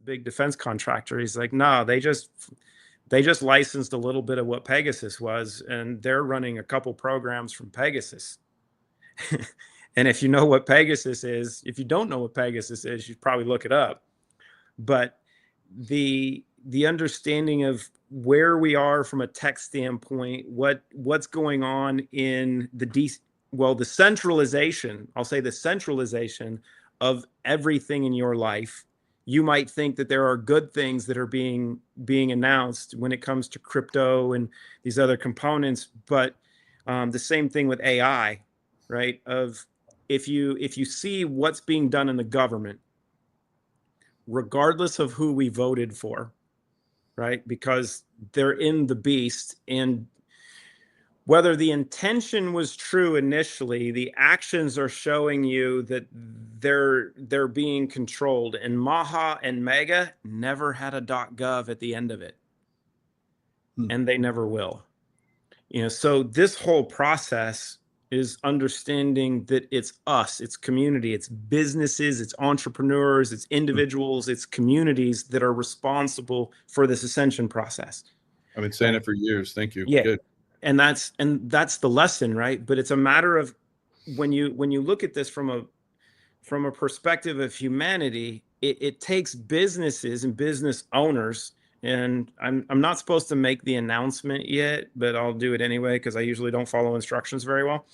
big defense contractor. He's like, no, they just licensed a little bit of what Pegasus was, and they're running a couple programs from Pegasus. And if you know what Pegasus is, if you don't know what Pegasus is, you should probably look it up. But the understanding of where we are from a tech standpoint, what's going on in the centralization, I'll say the centralization of everything in your life. You might think that there are good things that are being announced when it comes to crypto and these other components, but the same thing with AI, right? If you see what's being done in the government, regardless of who we voted for, right? Because they're in the beast, and whether the intention was true initially, the actions are showing you that they're being controlled. And Maha and Mega never had a .gov at the end of it, and they never will. So this whole process is understanding that it's us, it's community, it's businesses, it's entrepreneurs, it's individuals, it's communities that are responsible for this ascension process. I've been saying it for years. Thank you. Yeah. Good. And that's the lesson, right? But it's a matter of when you look at this from a perspective of humanity, it takes businesses and business owners. And I'm not supposed to make the announcement yet, but I'll do it anyway because I usually don't follow instructions very well.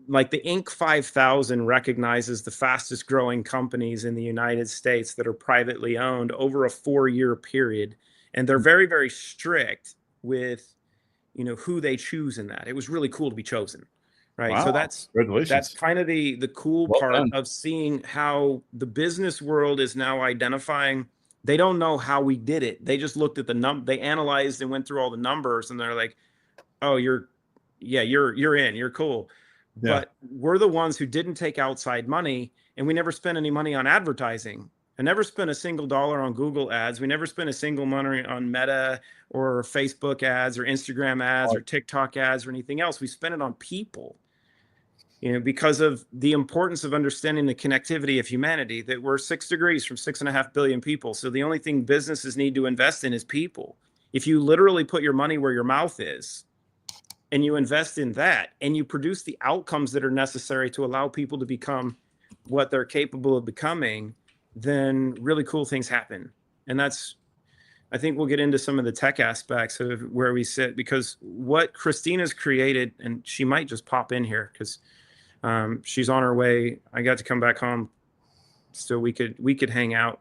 Like the Inc. 5000 recognizes the fastest growing companies in the United States that are privately owned over a 4-year period, and they're very, very strict with who they choose in that. It was really cool to be chosen, right? Wow. So that's kind of the cool part of seeing how the business world is now identifying. They don't know how we did it. They just looked at they analyzed and went through all the numbers, and they're like, oh, you're in, you're cool. Yeah. But we're the ones who didn't take outside money, and we never spent any money on advertising. I never spent a single dollar on Google ads. We never spent a single money on Meta or Facebook ads or Instagram ads or TikTok ads or anything else. We spent it on people, because of the importance of understanding the connectivity of humanity, that we're 6 degrees from 6.5 billion people. So the only thing businesses need to invest in is people. If you literally put your money where your mouth is and you invest in that and you produce the outcomes that are necessary to allow people to become what they're capable of becoming, then really cool things happen. And I think we'll get into some of the tech aspects of where we sit, because what Christina's created, and she might just pop in here because she's on her way. I got to come back home so we could hang out.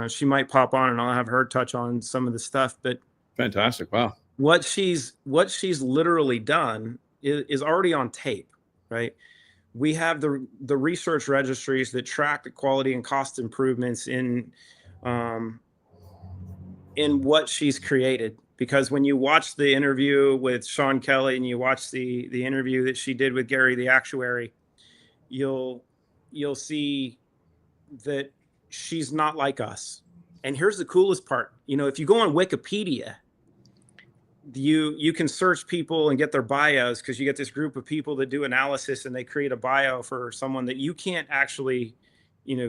She might pop on and I'll have her touch on some of the stuff. But fantastic. Wow. What she's literally done is already on tape, right? We have the research registries that track the quality and cost improvements in what she's created. Because when you watch the interview with Sean Kelly and you watch the interview that she did with Gary the actuary, you'll see that she's not like us. And here's the coolest part. If you go on Wikipedia, you can search people and get their bios, because you get this group of people that do analysis and they create a bio for someone that you can't actually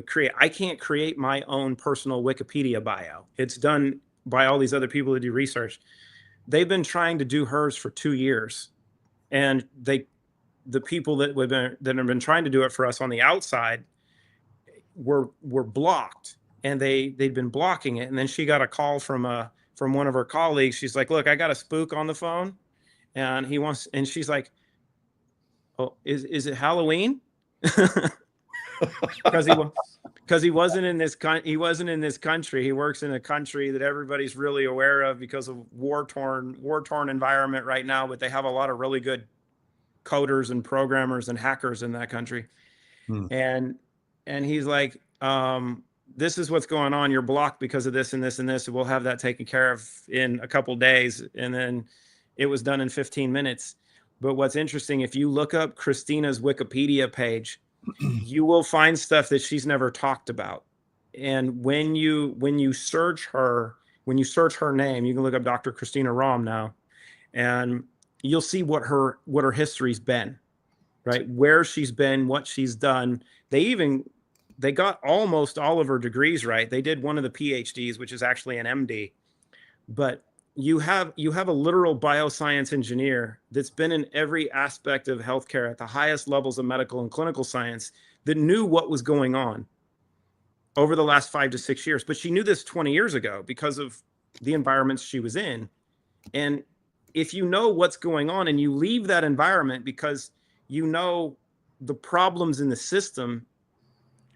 create. I can't create my own personal Wikipedia bio. It's done by all these other people that do research. They've been trying to do hers for 2 years, and the people that have been trying to do it for us on the outside were blocked, and they'd been blocking it. And then she got a call from one of her colleagues. She's like, look, I got a spook on the phone, and she's like, oh, is it Halloween? Because he wasn't in this country. He works in a country that everybody's really aware of because of war-torn environment right now, but they have a lot of really good coders and programmers and hackers in that country. And he's like, this is what's going on. You're blocked because of this and this and this. We'll have that taken care of in a couple days. And then it was done in 15 minutes. But what's interesting, if you look up Christina's Wikipedia page, you will find stuff that she's never talked about. And when you search her name, you can look up Dr. Christina Rahm now, and you'll see what her history's been, right? Where she's been, what she's done. They even they got almost all of her degrees right. They did one of the PhDs, which is actually an MD. But you have a literal bioscience engineer that's been in every aspect of healthcare at the highest levels of medical and clinical science that knew what was going on over the last 5 to 6 years. But she knew this 20 years ago because of the environments she was in. And if you know what's going on and you leave that environment because you know the problems in the system,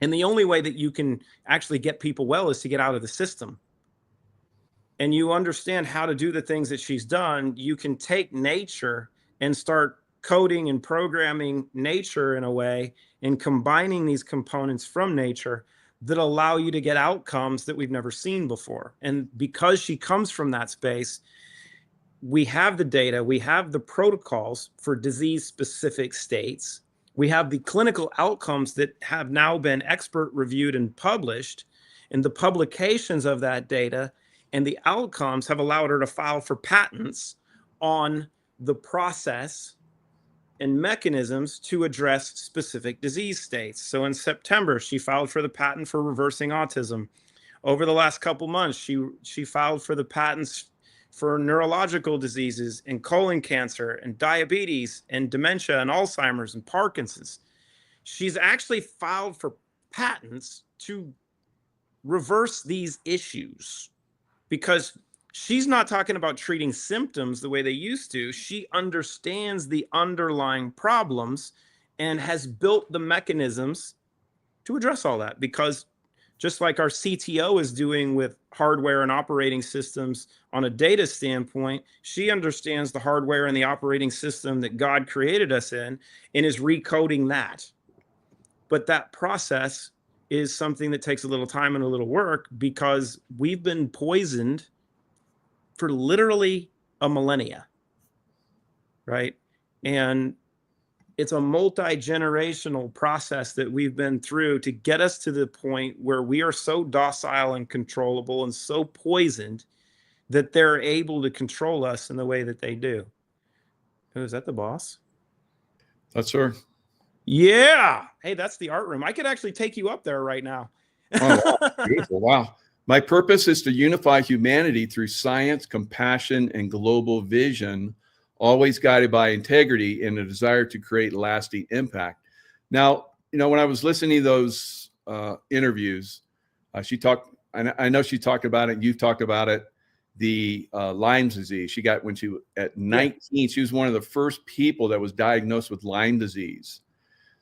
and the only way that you can actually get people well is to get out of the system, and you understand how to do the things that she's done, you can take nature and start coding and programming nature in a way and combining these components from nature that allow you to get outcomes that we've never seen before. And because she comes from that space, we have the data, we have the protocols for disease specific states, we have the clinical outcomes that have now been expert reviewed and published, and the publications of that data and the outcomes have allowed her to file for patents on the process and mechanisms to address specific disease states. So in September, she filed for the patent for reversing autism. Over the last couple months, she filed for the patents for neurological diseases and colon cancer and diabetes and dementia and Alzheimer's and Parkinson's. She's actually filed for patents to reverse these issues because she's not talking about treating symptoms the way they used to. She understands the underlying problems and has built the mechanisms to address all that, because just like our CTO is doing with hardware and operating systems on a data standpoint, she understands the hardware and the operating system that God created us in and is recoding that. But that process is something that takes a little time and a little work because we've been poisoned for literally a millennia, right? And it's a multi-generational process that we've been through to get us to the point where we are so docile and controllable and so poisoned that they're able to control us in the way that they do. Oh, is that the boss? That's her. Yeah. Hey, that's the art room. I could actually take you up there right now. Oh, wow. Beautiful. Wow. My purpose is to unify humanity through science, compassion, and global vision, always guided by integrity and a desire to create lasting impact. Now, when I was listening to those interviews, she talked, I know she talked about it, you've talked about it, the Lyme's disease. She got when she was at 19, yeah. She was one of the first people that was diagnosed with Lyme disease.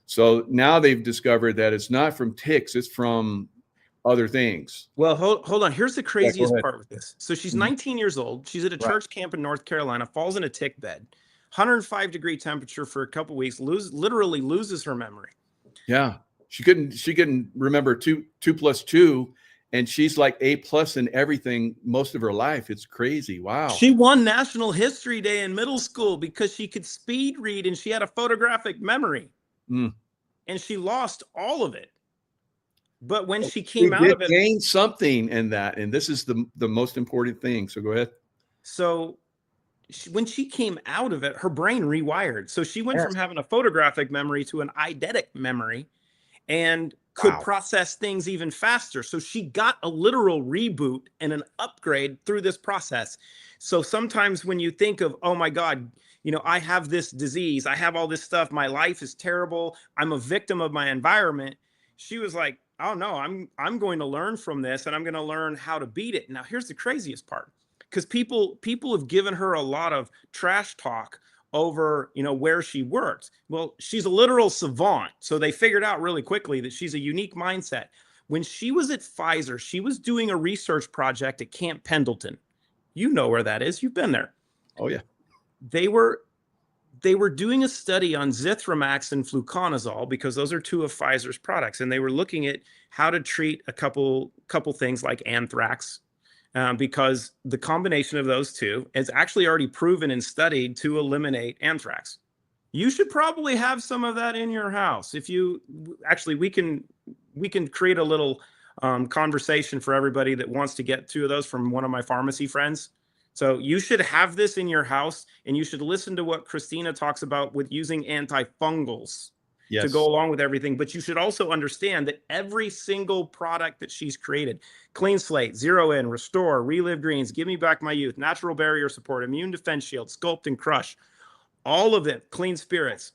So now they've discovered that it's not from ticks, it's from other things. Well, hold on. Here's the craziest part with this. So she's 19 years old. She's at a church camp in North Carolina, falls in a tick bed, 105-degree temperature for a couple of weeks, literally loses her memory. Yeah. She couldn't remember two plus two, and she's like A+ in everything most of her life. It's crazy. Wow. She won National History Day in middle school because she could speed read and she had a photographic memory. And she lost all of it. But when she came out of it, gained something in that, and this is the most important thing. So go ahead. So when she came out of it, her brain rewired. So she went from having a photographic memory to an eidetic memory, and could process things even faster. So she got a literal reboot and an upgrade through this process. So sometimes when you think of, oh my God, I have this disease, I have all this stuff, my life is terrible, I'm a victim of my environment. She was like, oh no, I'm going to learn from this, and I'm going to learn how to beat it. Now, here's the craziest part, because people have given her a lot of trash talk over, where she worked. Well, she's a literal savant. So they figured out really quickly that she's a unique mindset. When she was at Pfizer, she was doing a research project at Camp Pendleton. You know where that is. You've been there. Oh yeah. They were doing a study on zithromax and fluconazole because those are two of Pfizer's products. And they were looking at how to treat a couple things like anthrax, because the combination of those two is actually already proven and studied to eliminate anthrax. You should probably have some of that in your house. If you actually, we can create a little conversation for everybody that wants to get two of those from one of my pharmacy friends. So you should have this in your house, and you should listen to what Christina talks about with using antifungals. to go Yes. along with everything. But you should also understand that every single product that she's created, Clean Slate, Zero In, Restore, Relive Greens, Give Me Back My Youth, Natural Barrier Support, Immune Defense Shield, Sculpt and Crush, all of it, Clean Spirits,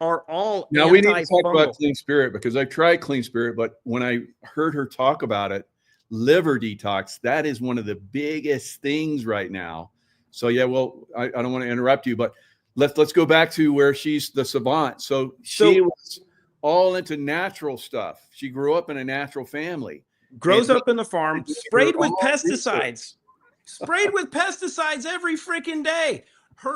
are all Now we need to talk about antifungal. Clean Spirit, because I tried Clean Spirit, but when I heard her talk about it, liver detox, that is one of the biggest things right now. So yeah, well, I don't want to interrupt you, but let's go back to where she's the savant. So she was all into natural stuff. She grew up in a natural family. Grows up in the farm, Her sprayed with own research. pesticides, sprayed with pesticides every freaking day.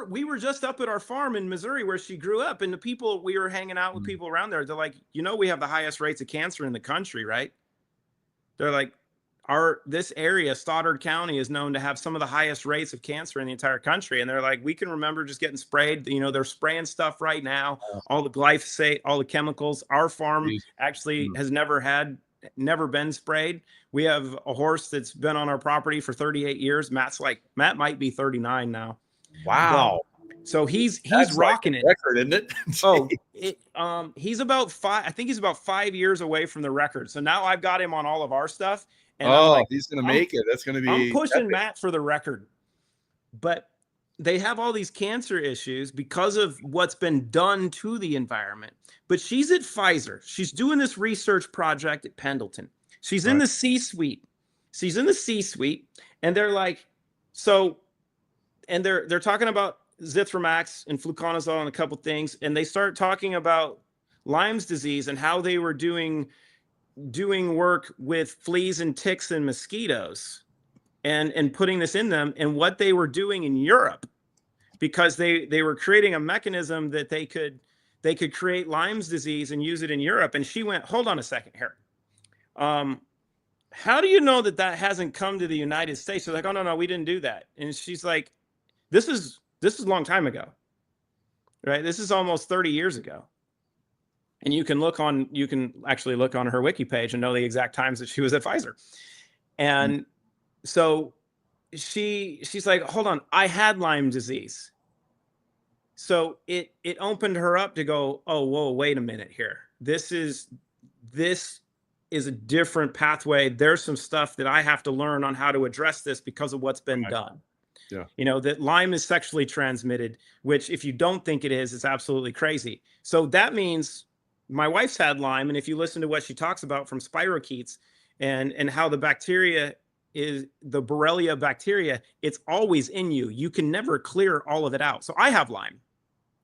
We were just up at our farm in Missouri where she grew up, and the people, we were hanging out with people around there. They're like, we have the highest rates of cancer in the country, right? They're like, this area, Stoddard County, is known to have some of the highest rates of cancer in the entire country. And they're like, we can remember just getting sprayed. They're spraying stuff right now, all the glyphosate, all the chemicals. Our farm actually has never been sprayed. We have a horse that's been on our property for 38 years. Matt might be 39 now. Wow. But, so he's rocking like a record, isn't it? He's about 5. I think he's about 5 years away from the record. So now I've got him on all of our stuff. And he's going to make it. That's going to be. I'm pushing Matt for the record. But they have all these cancer issues because of what's been done to the environment. But she's at Pfizer. She's doing this research project at Pendleton. She's in the C-suite. And they're like, they're talking about Zithromax and fluconazole and a couple things. And they start talking about Lyme's disease and how they were doing work with fleas and ticks and mosquitoes and putting this in them, and what they were doing in Europe, because they were creating a mechanism that they could create Lyme's disease and use it in Europe. And she went, hold on a second here. How do you know that hasn't come to the United States? They're like, oh, no, we didn't do that. And she's like, this is a long time ago, right? This is almost 30 years ago. And you can actually look on her wiki page and know the exact times that she was at Pfizer. And so she's like, hold on, I had Lyme disease. So it opened her up to go, oh, whoa, wait a minute here. This is a different pathway. There's some stuff that I have to learn on how to address this because of what's been done. Yeah. That Lyme is sexually transmitted, which if you don't think it is, it's absolutely crazy. So that means my wife's had Lyme, and if you listen to what she talks about from spirochetes and how the bacteria is the Borrelia bacteria, it's always in you. You can never clear all of it out. So I have Lyme,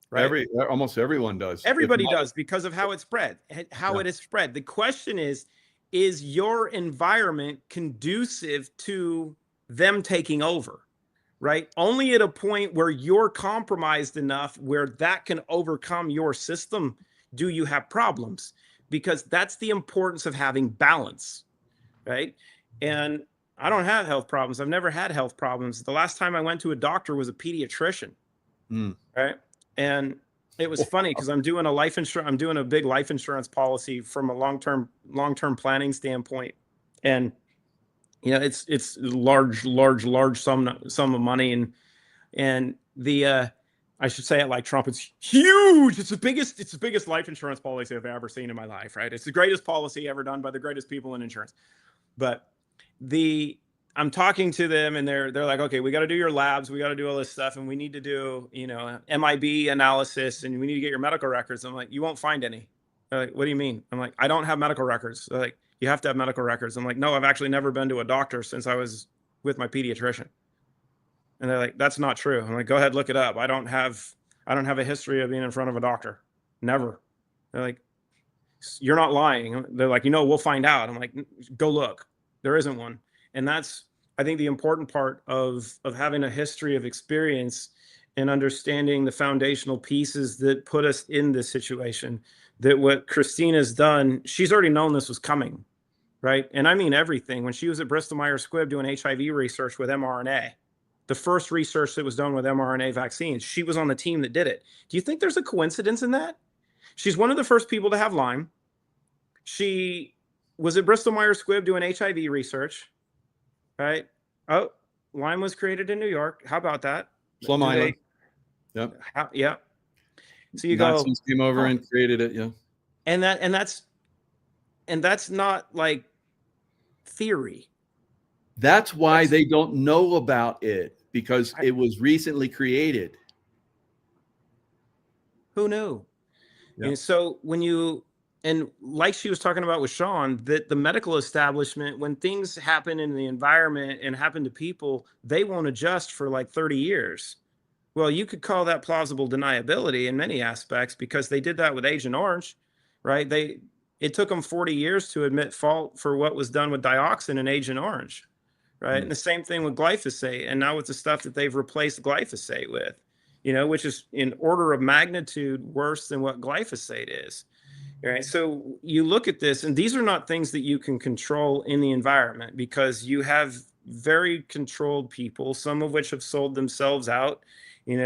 right? Almost everyone does. Everybody does, because of how it spread, it is spread. The question is your environment conducive to them taking over? Right? Only at a point where you're compromised enough where that can overcome your system do you have problems, because that's the importance of having balance, right? And I don't have health problems. I've never had health problems. The last time I went to a doctor was a pediatrician, right? And it was funny because I'm doing a big life insurance policy from a long-term planning standpoint, and it's large sum of money, and the I should say it like Trump. It's huge. It's the biggest life insurance policy I've ever seen in my life. Right? It's the greatest policy ever done by the greatest people in insurance. But I'm talking to them, and they're like, okay, we got to do your labs, we got to do all this stuff, and we need to do MIB analysis, and we need to get your medical records. I'm like, you won't find any. They're like, what do you mean? I'm like, I don't have medical records. They're like, you have to have medical records. I'm like, no, I've actually never been to a doctor since I was with my pediatrician. And they're like, that's not true. I'm like, go ahead, look it up. I don't have a history of being in front of a doctor. Never. They're like, you're not lying. They're like, we'll find out. I'm like, go look. There isn't one. And that's, I think, the important part of having a history of experience and understanding the foundational pieces that put us in this situation. That what Christina's done, she's already known this was coming, right? And I mean everything. When she was at Bristol Myers Squibb doing HIV research with mRNA, the first research that was done with mRNA vaccines, she was on the team that did it. Do you think there's a coincidence in that? She's one of the first people to have Lyme. She was at Bristol Myers Squibb doing HIV research, right? Oh, Lyme was created in New York. How about that? Plum Island. Yeah. So you go, Nazis came over and created it. Yeah. And that's not like theory. That's why they don't know about it, because it was recently created. Who knew? Yeah. And so and like she was talking about with Sean, that the medical establishment, when things happen in the environment and happen to people, they won't adjust for like 30 years. Well, you could call that plausible deniability in many aspects, because they did that with Agent Orange, right? It took them 40 years to admit fault for what was done with dioxin in Agent Orange, right? And the same thing with glyphosate, and now with the stuff that they've replaced glyphosate with, which is in order of magnitude worse than what glyphosate is. Right. So you look at this, and these are not things that you can control in the environment, because you have very controlled people, some of which have sold themselves out,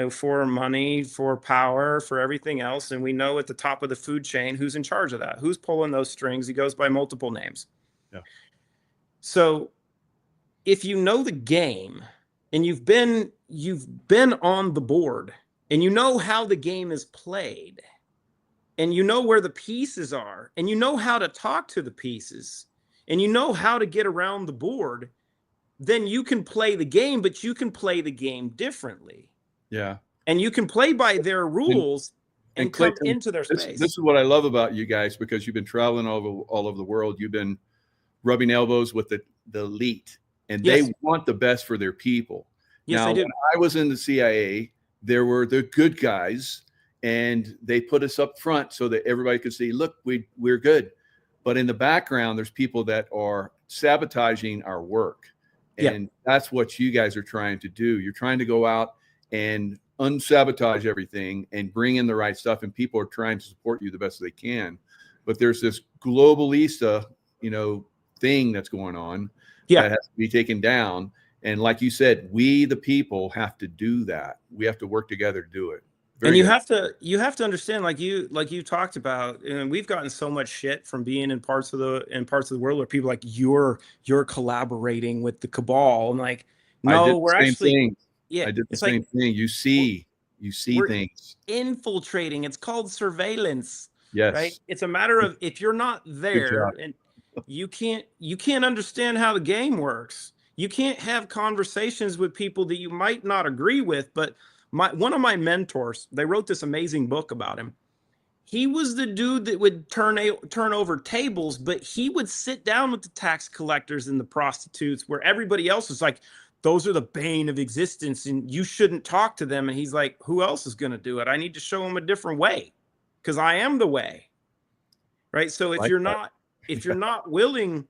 for money, for power, for everything else. And we know at the top of the food chain who's in charge of that, who's pulling those strings. He goes by multiple names. Yeah. So if you know the game and you've been on the board and you know how the game is played, and you know where the pieces are, and you know how to talk to the pieces, and you know how to get around the board, then you can play the game, but you can play the game differently. Yeah. And you can play by their rules and come into their space. This is what I love about you guys, because you've been traveling all over the world. You've been rubbing elbows with the elite, and they want the best for their people. Yes, now, they do. When I was in the CIA, there were the good guys, and they put us up front so that everybody could see, look, we're good. But in the background, there's people that are sabotaging our work. And that's what you guys are trying to do. You're trying to go out and unsabotage everything and bring in the right stuff. And people are trying to support you the best they can. But there's this globalista, thing that's going on that has to be taken down. And like you said, we, the people, have to do that. We have to work together to do it. And you have to understand, like you talked about, and we've gotten so much shit from being in parts of the world where people like you're collaborating with the cabal, and like, no, we're actually I did the same thing. You see things infiltrating. It's called surveillance. Yes. Right. It's a matter of, if you're not there and you can't understand how the game works. You can't have conversations with people that you might not agree with, but one of my mentors, they wrote this amazing book about him. He was the dude that would turn over tables, but he would sit down with the tax collectors and the prostitutes, where everybody else was like, those are the bane of existence and you shouldn't talk to them. And he's like, who else is going to do it? I need to show them a different way, because I am the way. Right. So if you're not willing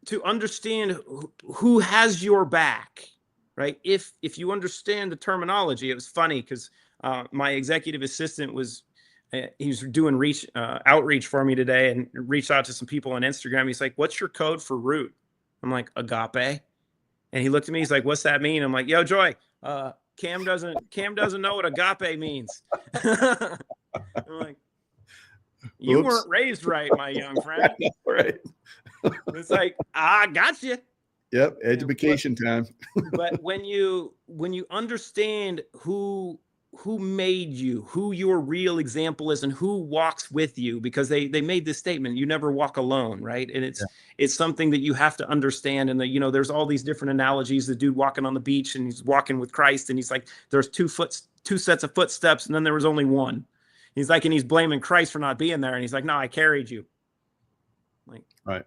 to understand who has your back, right? If you understand the terminology, it was funny because my executive assistant was doing outreach for me today, and reached out to some people on Instagram. He's like, "What's your code for root?" I'm like, "Agape," and he looked at me. He's like, "What's that mean?" I'm like, "Yo, Joy, Cam doesn't know what agape means." I'm like, "You weren't raised right, my young friend." Right. It's like, I got you. Yep, education time. But when you understand who made you, who your real example is, and who walks with you, because they made this statement, you never walk alone, right? And it's something that you have to understand. And there's all these different analogies. The dude walking on the beach, and he's walking with Christ, and he's like, there's two sets of footsteps, and then there was only one. He's like, and he's blaming Christ for not being there, and he's like, no, I carried you. Like, right.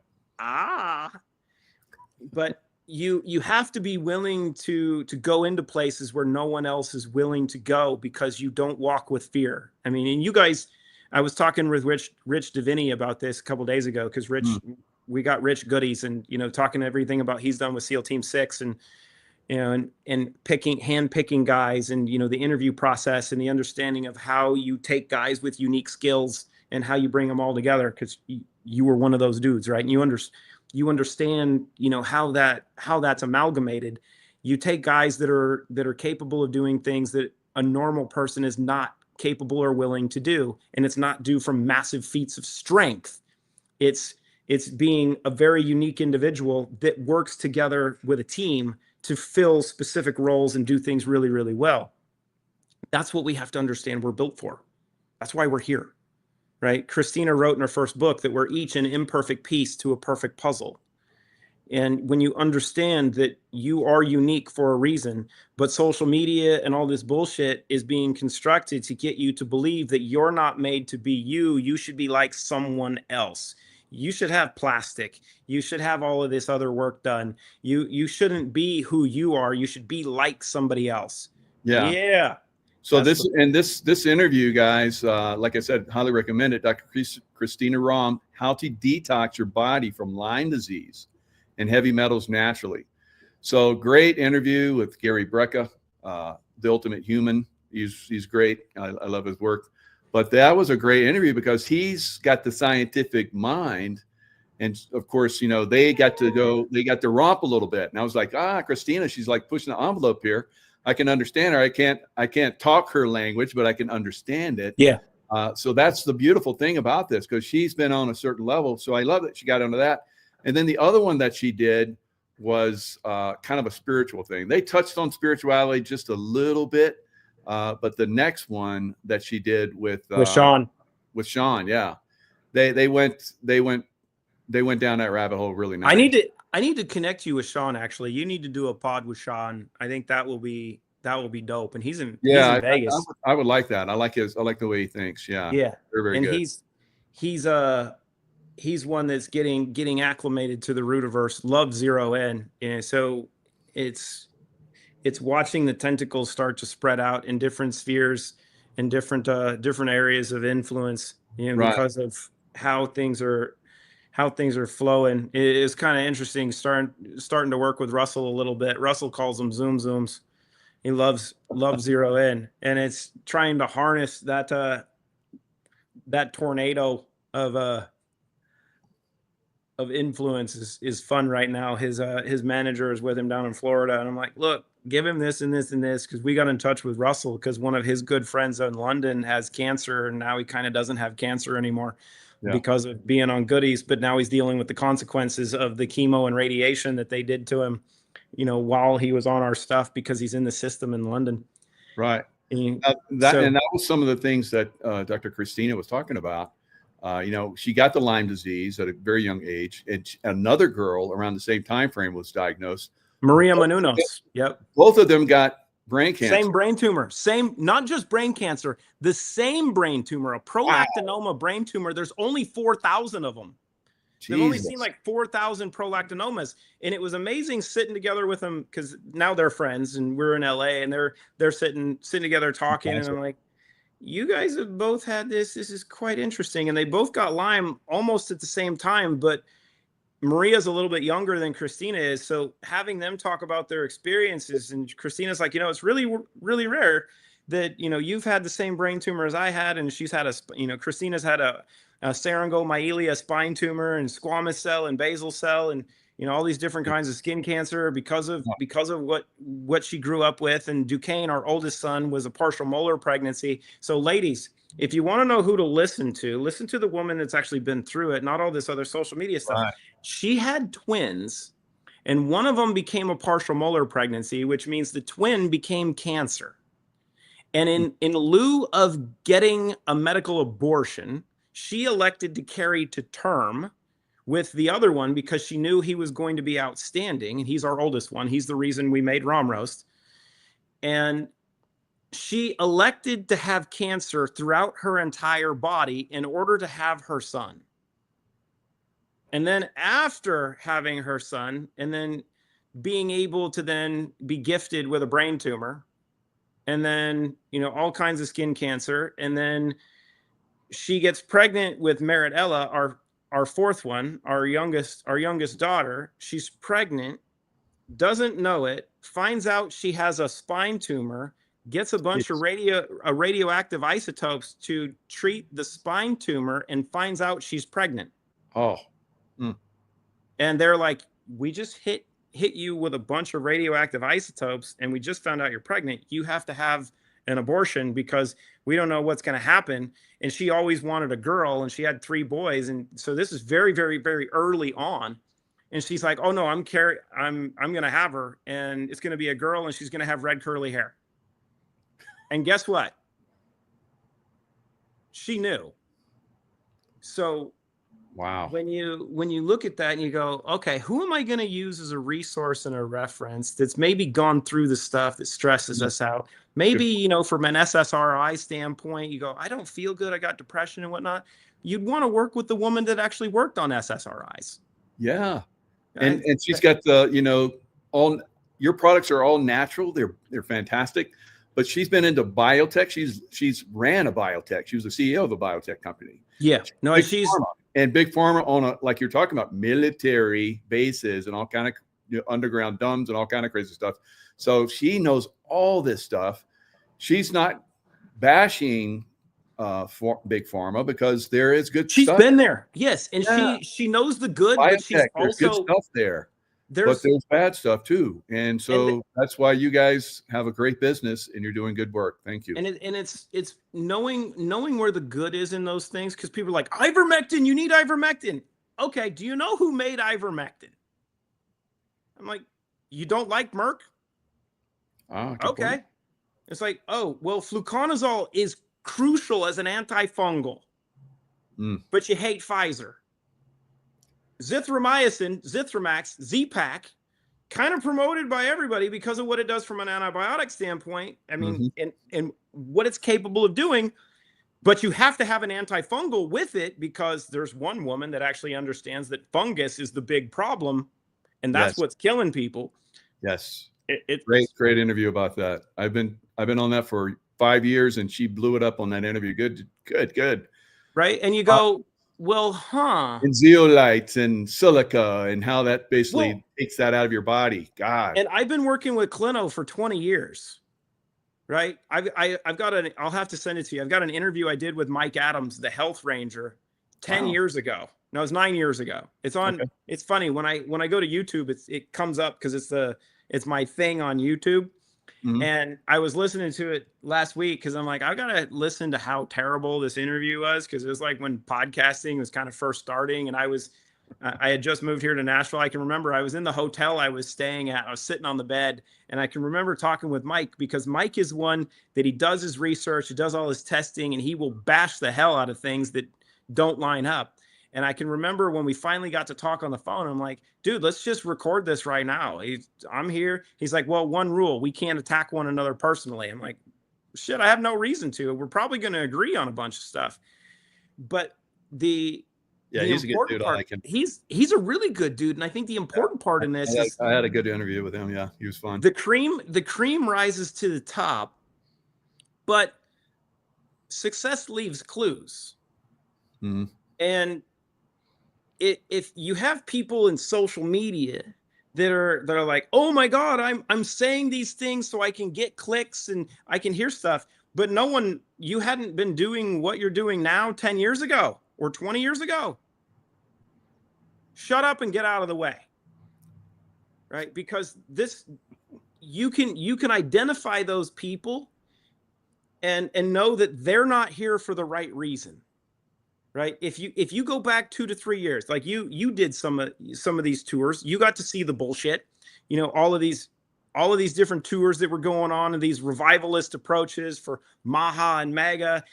But you have to be willing to go into places where no one else is willing to go, because you don't walk with fear. I mean, and you guys, I was talking with Rich Davini about this a couple of days ago, because we got Rich goodies, and talking everything about he's done with SEAL Team 6, and and hand picking guys, and the interview process, and the understanding of how you take guys with unique skills and how you bring them all together, because you were one of those dudes, right? And you understand how that's amalgamated. You take guys that are capable of doing things that a normal person is not capable or willing to do, and it's not due from massive feats of strength. It's being a very unique individual that works together with a team to fill specific roles and do things really, really well. That's what we have to understand we're built for. That's why we're here, right? Christina wrote in her first book that we're each an imperfect piece to a perfect puzzle. And when you understand that you are unique for a reason, but social media and all this bullshit is being constructed to get you to believe that you're not made to be you, you should be like someone else. You should have plastic. You should have all of this other work done. You shouldn't be who you are. You should be like somebody else. Yeah. Yeah. So this interview, guys, like I said, highly recommend it. Dr. Christina Rahm, How to Detox Your Body from Lyme Disease and Heavy Metals Naturally. So great interview with Gary Brecka, the ultimate human. He's great. I love his work. But that was a great interview because he's got the scientific mind. And of course, you know, they got to romp a little bit. And I was like, Christina, she's like pushing the envelope here. I can understand her. I can't talk her language, but I can understand it. Yeah. So that's the beautiful thing about this, because she's been on a certain level. So I love that she got into that. And then the other one that she did was kind of a spiritual thing. They touched on spirituality just a little bit, but the next one that she did with Sean, yeah, they went down that rabbit hole really nice. I need to connect you with Sean. Actually, you need to do a pod with Sean. I think that will be dope. And he's in Vegas. I would like that. I like the way he thinks. Yeah. Yeah. Very good. He's one that's getting acclimated to the Rootverse, loves Zero In. And so it's watching the tentacles start to spread out in different spheres and different areas of influence, you know, because of how things are flowing. It's kind of interesting starting to work with Russell a little bit. Russell calls them zoom zooms. He loves Zero In, and it's trying to harness that tornado of influence is fun right now. His manager is with him down in Florida, and I'm like, look, give him this and this and this, because we got in touch with Russell because one of his good friends in London has cancer, and now he kind of doesn't have cancer anymore. Yeah. Because of being on goodies, but now he's dealing with the consequences of the chemo and radiation that they did to him, you know, while he was on our stuff, because he's in the system in London. Right. And that was some of the things that Dr. Christina was talking about. You know, she got the Lyme disease at a very young age, and another girl around the same time frame was diagnosed. Maria Menounos. Yep. Both of them got brain cancer. Same brain tumor. Same, not just brain cancer, the same brain tumor, a prolactinoma brain tumor. There's only 4,000 of them. They've only seen like 4,000 prolactinomas. And it was amazing sitting together with them, because now they're friends and we're in LA, and they're sitting together talking. And I'm like, you guys have both had this. This is quite interesting. And they both got Lyme almost at the same time, but Maria's a little bit younger than Christina is. So having them talk about their experiences, and Christina's like, you know, it's really, really rare that, you know, you've had the same brain tumor as I had. And she's had Christina's had a syringomyelia spine tumor, and squamous cell and basal cell, and, you know, all these different kinds of skin cancer because of what she grew up with. And Duquesne, our oldest son, was a partial molar pregnancy. So ladies, if you want to know who to listen to the woman that's actually been through it, not all this other social media stuff. Right. She had twins, and one of them became a partial molar pregnancy, which means the twin became cancer. And in lieu of getting a medical abortion, she elected to carry to term with the other one, because she knew he was going to be outstanding. And he's our oldest one. He's the reason we made Rom Roast. And she elected to have cancer throughout her entire body in order to have her son. And then after having her son, and then being able to then be gifted with a brain tumor, and then, you know, all kinds of skin cancer. And then she gets pregnant with Merritt Ella, our fourth one, our youngest daughter. She's pregnant, doesn't know it, finds out she has a spine tumor, gets a bunch of radioactive isotopes to treat the spine tumor, and finds out she's pregnant. Oh. And they're like, we just hit you with a bunch of radioactive isotopes, and we just found out you're pregnant. You have to have an abortion because we don't know what's going to happen. And she always wanted a girl, and she had 3 boys. And so this is very, very, very early on. And she's like, oh no, I'm going to have her, and it's going to be a girl, and she's going to have red curly hair. And guess what? She knew. So Wow. when you look at that and you go, okay, who am I going to use as a resource and a reference that's maybe gone through the stuff that stresses us out? Maybe, you know, from an SSRI standpoint, you go, I don't feel good, I got depression and whatnot. You'd want to work with the woman that actually worked on SSRIs. Yeah. Right? And she's got the, you know, all your products are all natural. They're fantastic. But she's been into biotech. She's ran a biotech. She was the CEO of a biotech company. Yeah. No, Big she's pharma. And big pharma on a, like you're talking about, military bases and all kind of, you know, underground dumbs and all kind of crazy stuff. So she knows all this stuff. She's not bashing for big pharma because there is good she's stuff. been there. Yes. And Yeah. she knows the good, but she's Biotech, there's good also stuff there. But there's bad stuff too. And so that's why you guys have a great business and you're doing good work. Thank you. And it's knowing where the good is in those things, because people are like, ivermectin, you need ivermectin. Okay, do you know who made ivermectin? I'm like, you don't like Merck? Okay. Point. It's like, oh, well, fluconazole is crucial as an antifungal, but you hate Pfizer. Zithromycin, Zithromax, Z-Pak, kind of promoted by everybody because of what it does from an antibiotic standpoint. I mean, and what it's capable of doing, but you have to have an antifungal with it because there's one woman that actually understands that fungus is the big problem, and that's what's killing people. Yes. It's great interview about that. I've been on that for 5 years, and she blew it up on that interview. Good. Right. And you go, well, and zeolites and silica and how that basically takes that out of your body. God. And I've been working with Clino for 20 years. Right. I've got I'll have to send it to you. I've got an interview I did with Mike Adams, the health ranger, 10 years ago. No, it was 9 years ago. It's on. Okay. It's funny when I go to YouTube, it comes up because it's my thing on YouTube. And I was listening to it last week because I'm like, I've got to listen to how terrible this interview was, because it was like when podcasting was kind of first starting, and I had just moved here to Nashville. I can remember I was in the hotel I was staying at. I was sitting on the bed, and I can remember talking with Mike, because Mike is one that he does his research, he does all his testing, and he will bash the hell out of things that don't line up. And I can remember when we finally got to talk on the phone, I'm like, dude, let's just record this right now. I'm here. He's like, well, one rule, we can't attack one another personally. I'm like, shit, I have no reason to. We're probably going to agree on a bunch of stuff. But the he's a good dude. Part, I like him. He's a really good dude. And I think the important part in this is I had a good interview with him. Yeah, he was fun. The cream rises to the top, but success leaves clues. And if you have people in social media that are like, oh my God, I'm saying these things so I can get clicks and I can hear stuff, but you hadn't been doing what you're doing now 10 years ago or 20 years ago. Shut up and get out of the way. Right? Because you can identify those people and know that they're not here for the right reason. Right. If you go back 2 to 3 years, like you did some of these tours, you got to see the bullshit, you know, all of these different tours that were going on and these revivalist approaches for Maha and Mega.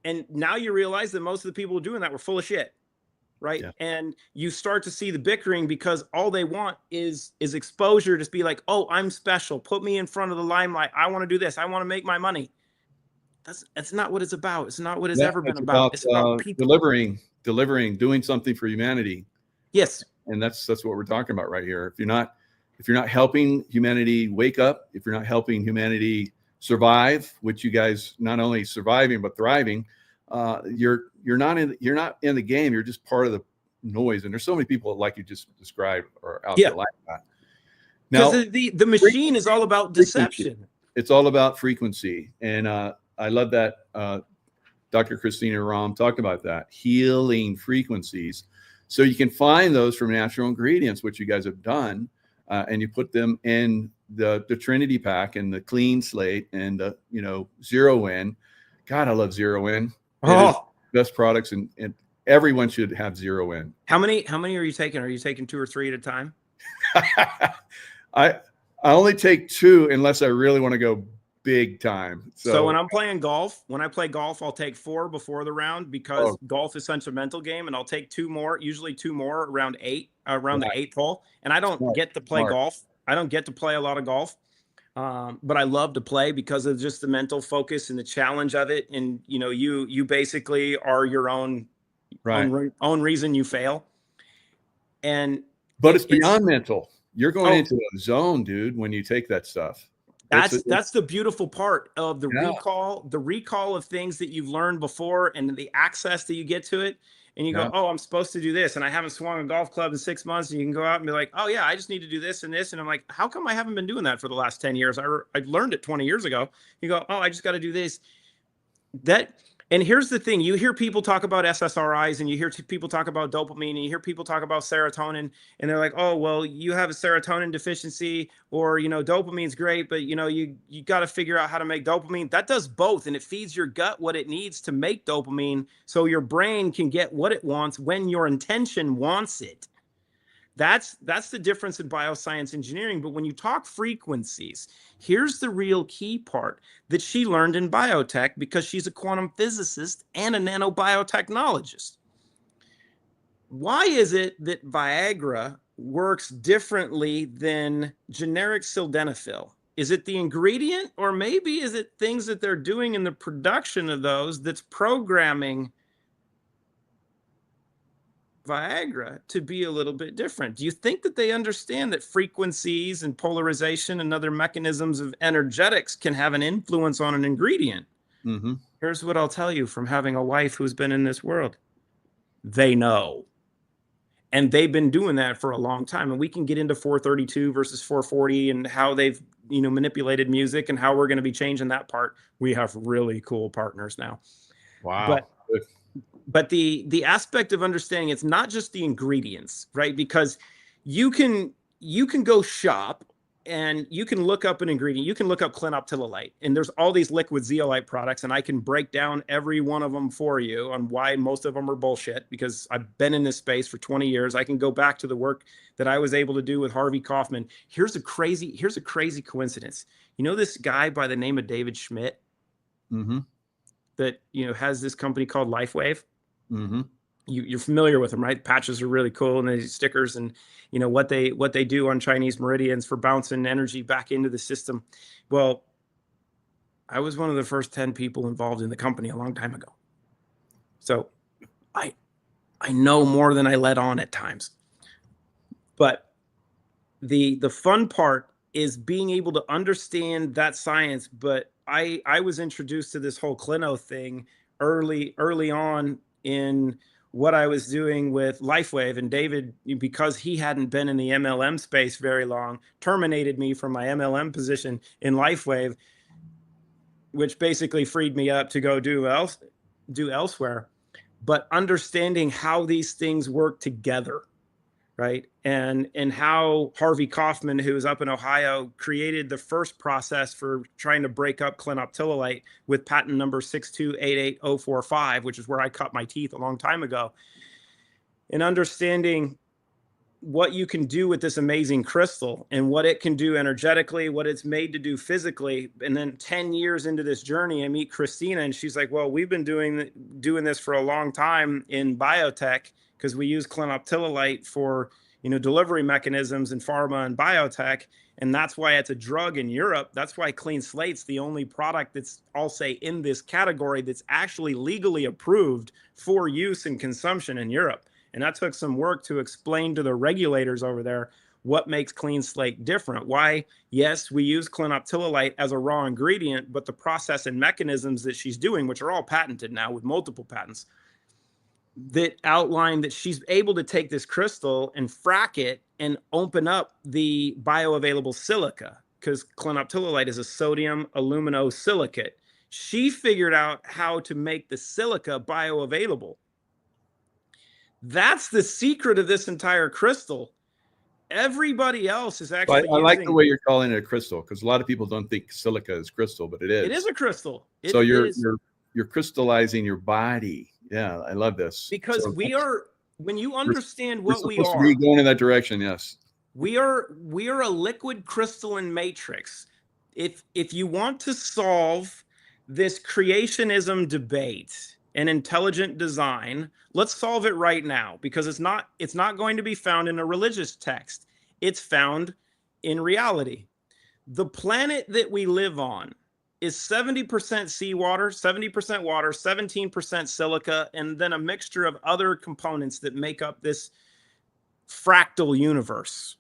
And now you realize that most of the people doing that were full of shit. Right. Yeah. And you start to see the bickering because all they want is exposure. Just be like, oh, I'm special. Put me in front of the limelight. I want to do this. I want to make my money. That's not what it's about. It's not what it's ever been about. It's about people delivering, doing something for humanity. Yes. And that's what we're talking about right here. If you're not helping humanity wake up, if you're not helping humanity survive, which you guys not only surviving but thriving, you're not in the game. You're just part of the noise. And there's so many people like you just described are out there like that. Now the machine is all about deception. It's all about frequency. And I love that Dr. Christina Rahm talked about that, healing frequencies. So you can find those from natural ingredients, which you guys have done, and you put them in the Trinity pack and the clean slate and the Zero In. God, I love Zero In. Best products, and everyone should have Zero In. How many are you taking? Are you taking 2 or 3 at a time? I only take 2 unless I really want to go big time. So when I'm playing golf, when I play golf, I'll take 4 before the round because Oh, golf is such a mental game, and I'll take 2 more, usually 2 more around 8, around the right. 8th hole. And I don't Smart, get to play smart. golf. I don't get to play a lot of golf. But I love to play because of just the mental focus and the challenge of it. And you basically are your Right. own reason you fail. And But it's it's beyond mental. You're going into a zone, dude, when you take that stuff. that's the beautiful part of the Yeah, recall of things that you've learned before and the access that you get to it. And you go, yeah, oh, I'm supposed to do this, and I haven't swung a golf club in 6 months. And you can go out and be like, oh yeah, I just need to do this and this. And I'm like, how come I haven't been doing that for the last 10 years? I learned it 20 years ago. You go, oh, I just got to do this. And here's the thing: you hear people talk about SSRIs, and you hear people talk about dopamine, and you hear people talk about serotonin, and they're like, oh, well, you have a serotonin deficiency, or dopamine's great, but you got to figure out how to make dopamine. That does both, and it feeds your gut what it needs to make dopamine, so your brain can get what it wants when your intention wants it. That's the difference in bioscience engineering. But when you talk frequencies, here's the real key part that she learned in biotech, because she's a quantum physicist and a nanobiotechnologist. Why is it that Viagra works differently than generic sildenafil? Is it the ingredient, or maybe is it things that they're doing in the production of those that's programming Viagra to be a little bit different? Do you think that they understand that frequencies and polarization and other mechanisms of energetics can have an influence on an ingredient? mm-hmm. Here's what I'll tell you from having a wife who's been in this world. They know. And they've been doing that for a long time. And we can get into 432 versus 440 and how they've manipulated music and how we're going to be changing that part. We have really cool partners now. Wow. But the aspect of understanding, it's not just the ingredients, right? Because you can go shop and you can look up an ingredient. You can look up clinoptilolite, and there's all these liquid zeolite products, and I can break down every one of them for you on why most of them are bullshit, because I've been in this space for 20 years. I can go back to the work that I was able to do with Harvey Kaufman. Here's a crazy coincidence. This guy by the name of David Schmidt, mm-hmm. that has this company called LifeWave. Mm-hmm. You're familiar with them, right? Patches are really cool, and these stickers, and what they do on Chinese meridians for bouncing energy back into the system. Well, I was one of the first 10 people involved in the company a long time ago, so I know more than I let on at times. But the fun part is being able to understand that science. But I was introduced to this whole clino thing early on in what I was doing with LifeWave. And David, because he hadn't been in the MLM space very long, terminated me from my MLM position in LifeWave, which basically freed me up to go do elsewhere. But understanding how these things work together, right? And how Harvey Kaufman, who was up in Ohio, created the first process for trying to break up clinoptilolite with patent number 6288045, which is where I cut my teeth a long time ago. And understanding what you can do with this amazing crystal and what it can do energetically, what it's made to do physically. And then 10 years into this journey, I meet Christina, and she's like, well, we've been doing this for a long time in biotech, because we use clinoptilolite for delivery mechanisms in pharma and biotech, and that's why it's a drug in Europe. That's why Clean Slate's the only product that's, I'll say, in this category that's actually legally approved for use and consumption in Europe. And that took some work to explain to the regulators over there what makes Clean Slate different. Why, yes, we use clinoptilolite as a raw ingredient, but the process and mechanisms that she's doing, which are all patented now with multiple patents, that outline that she's able to take this crystal and frack it and open up the bioavailable silica, because clinoptilolite is a sodium aluminosilicate. She figured out how to make the silica bioavailable. That's the secret of this entire crystal. Everybody else is actually I like the way you're calling it a crystal, because a lot of people don't think silica is crystal, but it is. It is a crystal. So you're crystallizing your body. Yeah, I love this. Because when you understand what we are, going in that direction, yes. We are a liquid crystalline matrix. if you want to solve this creationism debate and intelligent design, let's solve it right now, because it's not going to be found in a religious text. It's found in reality. The planet that we live on is 70% seawater, 70% water, 17% silica, and then a mixture of other components that make up this fractal universe.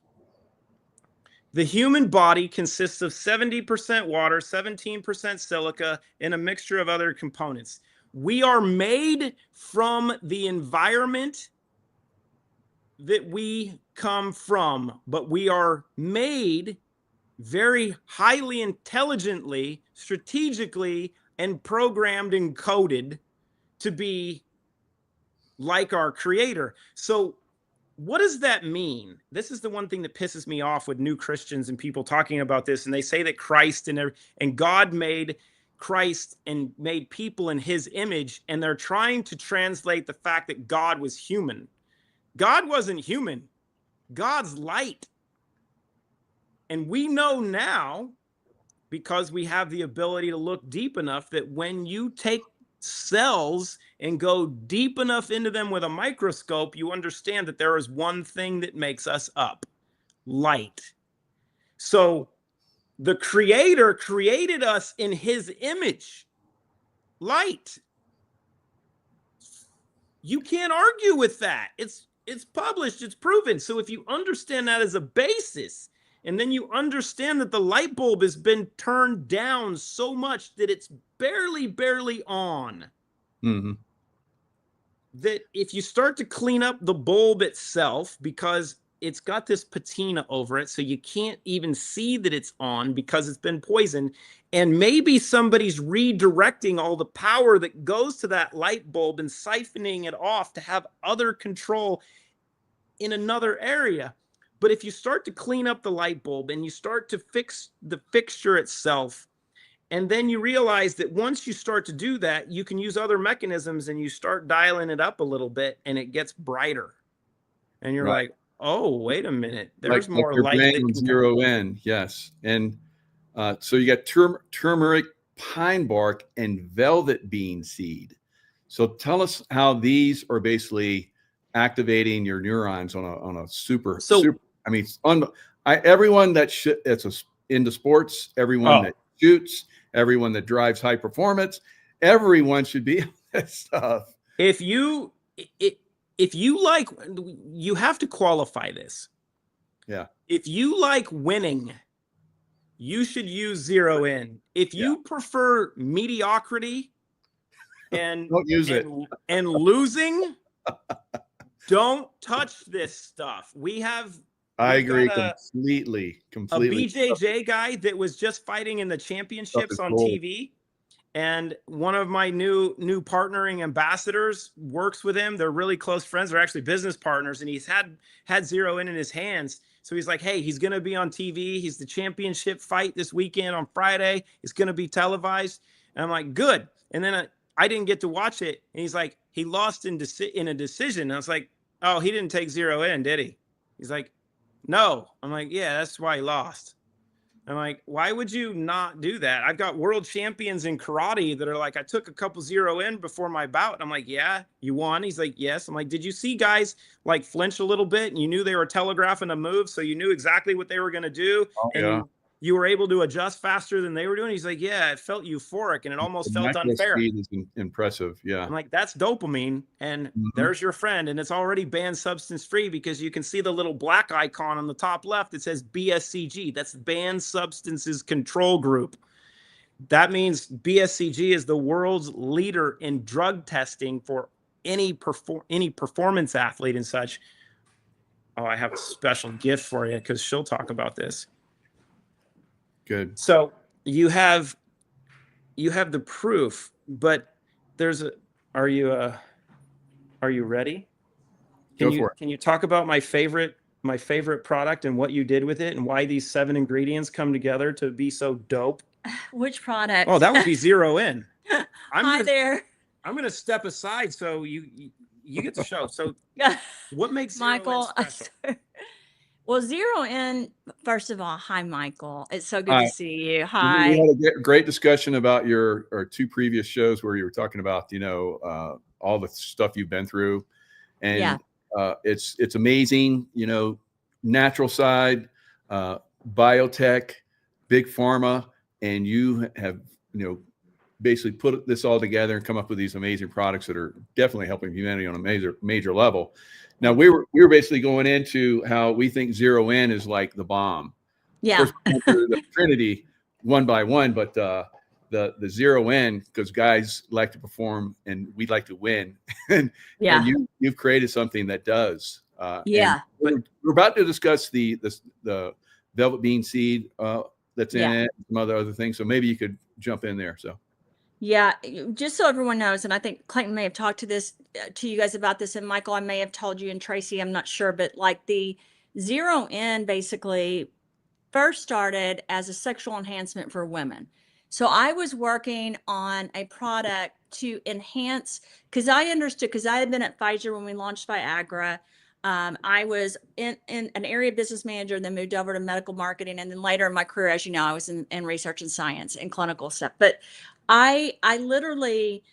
The human body consists of 70% water, 17% silica, and a mixture of other components. We are made from the environment that we come from, but we are made very highly intelligently, strategically, and programmed and coded to be like our creator. So what does that mean? This is the one thing that pisses me off with new Christians and people talking about this. And they say that Christ and God made Christ and made people in his image. And they're trying to translate the fact that God was human. God wasn't human. God's light. And we know now, because we have the ability to look deep enough, that when you take cells and go deep enough into them with a microscope, you understand that there is one thing that makes us up: light. So the creator created us in his image, light. You can't argue with that. It's published, it's proven. So if you understand that as a basis, and then you understand that the light bulb has been turned down so much that it's barely on. Mm-hmm. That if you start to clean up the bulb itself, because it's got this patina over it, so you can't even see that it's on because it's been poisoned. And maybe somebody's redirecting all the power that goes to that light bulb and siphoning it off to have other control in another area. But if you start to clean up the light bulb and you start to fix the fixture itself, and then you realize that once you start to do that, you can use other mechanisms, and you start dialing it up a little bit and it gets brighter. And you're Right. like, oh, wait a minute. There's Like more you're light that banging can zero in. Yes. And so you got turmeric, pine bark, and velvet bean seed. So tell us how these are basically activating your neurons on a super. I mean, everyone that's into sports, everyone that shoots, everyone that drives high performance, everyone should be on this stuff. If you like, you have to qualify this. Yeah. If you like winning, you should use zero in. If you prefer mediocrity and don't use it and losing, don't touch this stuff. I agree completely. A BJJ guy that was just fighting in the championships on TV. And one of my new partnering ambassadors works with him. They're really close friends. They're actually business partners. And he's had zero in his hands. So he's like, hey, he's going to be on TV. He's the championship fight this weekend on Friday. It's going to be televised. And I'm like, good. And then I didn't get to watch it. And he's like, he lost in a decision. And I was like, oh, he didn't take zero in, did he? He's like, no. I'm like, yeah, that's why he lost. I'm like, why would you not do that? I've got world champions in karate that are like, I took a couple zero in before my bout. I'm like, yeah, you won? He's like, yes. I'm like, did you see guys like flinch a little bit and you knew they were telegraphing a move, so you knew exactly what they were going to do? Oh, and yeah. you were able to adjust faster than they were doing? He's like, yeah, it felt euphoric and it almost felt unfair. Speed is impressive. Yeah. I'm like, that's dopamine. And there's your friend. And it's already banned substance free, because you can see the little black icon on the top left. It says BSCG. That's Banned Substances Control Group. That means BSCG is the world's leader in drug testing for any performance athlete and such. Oh, I have a special gift for you, because she'll talk about this. Good. So you have the proof, but are you ready? Go for it. Can you talk about my favorite product and what you did with it and why these 7 ingredients come together to be so dope? Which product? Oh, that would be zero in. Hi there. I'm going to step aside so you get the show. So what makes Michael, zero in special? Well, zero in, first of all, hi, Michael. It's so good Hi. to see you. We Hi. had a great discussion about your two previous shows where you were talking about, all the stuff you've been through, Yeah. and it's amazing. Natural side, biotech, big pharma, and you have basically put this all together and come up with these amazing products that are definitely helping humanity on a major level. Now we were basically going into how we think zero in is like the bomb. Of Yeah. course, we went through the Trinity one by one, but the zero in, because guys like to perform and we like to win, and Yeah. you've created something that does. Yeah. And we're about to discuss the velvet bean seed that's in Yeah. it, some other things. So maybe you could jump in there. So. Yeah, just so everyone knows, and I think Clayton may have talked to you guys about this, and Michael, I may have told you, and Tracy, I'm not sure, but like the zero in basically first started as a sexual enhancement for women. So I was working on a product to enhance, because I understood, because I had been at Pfizer when we launched Viagra. I was in an area business manager, then moved over to medical marketing. And then later in my career, as you know, I was in research and science and clinical stuff. But I literally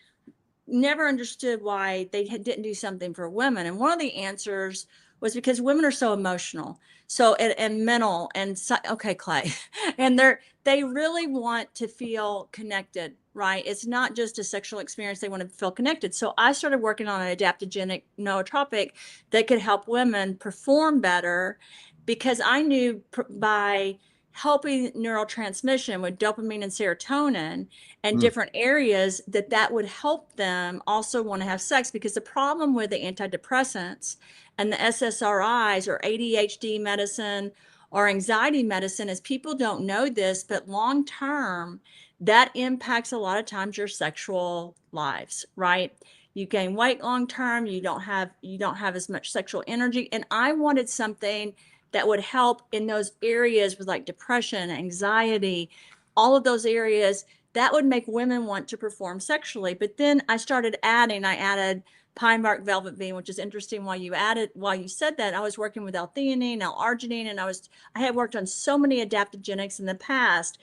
never understood why they didn't do something for women. And one of the answers was because women are so emotional, so and mental, and so, okay, Clay, and they really want to feel connected, right? It's not just a sexual experience; they want to feel connected. So I started working on an adaptogenic nootropic that could help women perform better, because I knew by helping neurotransmission with dopamine and serotonin and different areas that would help them also want to have sex. Because the problem with the antidepressants and the SSRIs or ADHD medicine or anxiety medicine is people don't know this, but long term, that impacts a lot of times your sexual lives, right? You gain weight long term, you don't have as much sexual energy. And I wanted something that would help in those areas with like depression, anxiety, all of those areas that would make women want to perform sexually. But then I added pine bark velvet bean, which is interesting while you said that. I was working with L-theanine, L-arginine, and I had worked on so many adaptogenics in the past.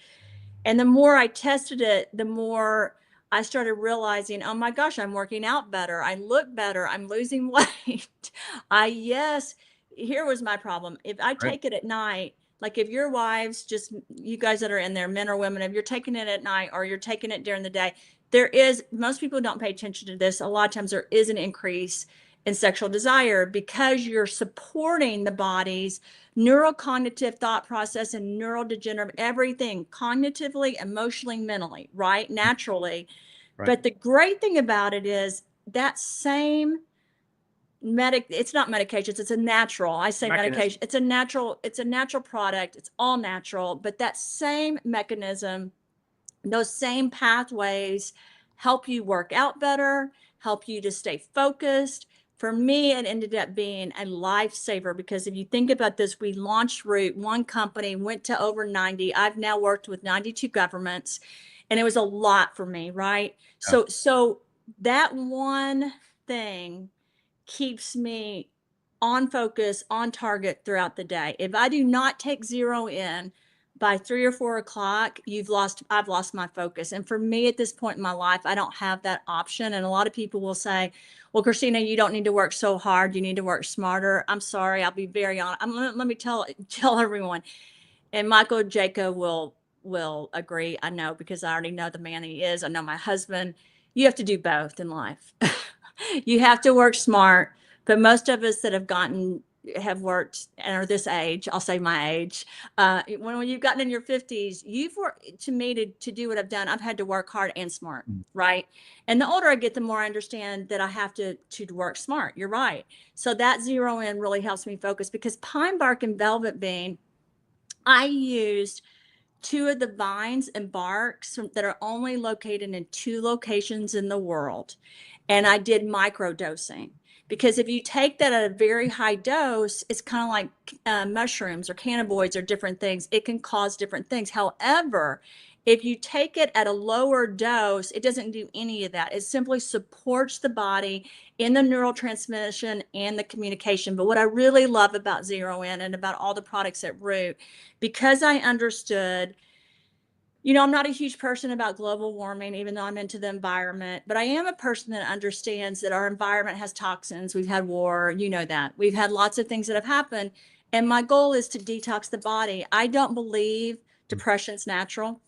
And the more I tested it, the more I started realizing, oh my gosh, I'm working out better. I look better. I'm losing weight. Yes, here was my problem. If I Right. take it at night, like if your wives, just you guys that are in there, men or women, if you're taking it at night or you're taking it during the day, most people don't pay attention to this. A lot of times there is an increase in sexual desire because you're supporting the body's neurocognitive thought process and neurodegenerative everything, cognitively, emotionally, mentally, right? Naturally. Right. But the great thing about it is that same it's not medications, it's a natural, I say medication, it's a natural product, it's all natural, but that same mechanism, those same pathways help you work out better, help you to stay focused. For me, it ended up being a lifesaver, because if you think about this, we launched Root, one company, went to over 90. I've now worked with 92 governments, and it was a lot for me, right? Yeah. So that one thing keeps me on focus, on target throughout the day. If I do not take zero in by 3 or 4 o'clock, I've lost my focus. And for me at this point in my life, I don't have that option. And a lot of people will say, well, Christina, you don't need to work so hard. You need to work smarter. I'm sorry. I'll be very honest. Let me tell everyone, and Michael Jacob will agree. I know, because I already know the man he is. I know my husband. You have to do both in life. You have to work smart, but most of us that have worked and are this age, I'll say my age, when you've gotten in your 50s, you've worked, to me, to do what I've done, I've had to work hard and smart, right? And the older I get, the more I understand that I have to work smart. You're right. So that zero in really helps me focus, because pine bark and velvet bean, I used 2 of the vines and barks that are only located in 2 locations in the world. And I did micro dosing. Because if you take that at a very high dose, it's kind of like mushrooms or cannabinoids or different things. It can cause different things. However, if you take it at a lower dose, it doesn't do any of that. It simply supports the body in the neurotransmission and the communication. But what I really love about Zero In and about all the products at Root, because I understood, you know, I'm not a huge person about global warming, even though I'm into the environment, but I am a person that understands that our environment has toxins. We've had war, you know that. We've had lots of things that have happened. And my goal is to detox the body. I don't believe depression's natural.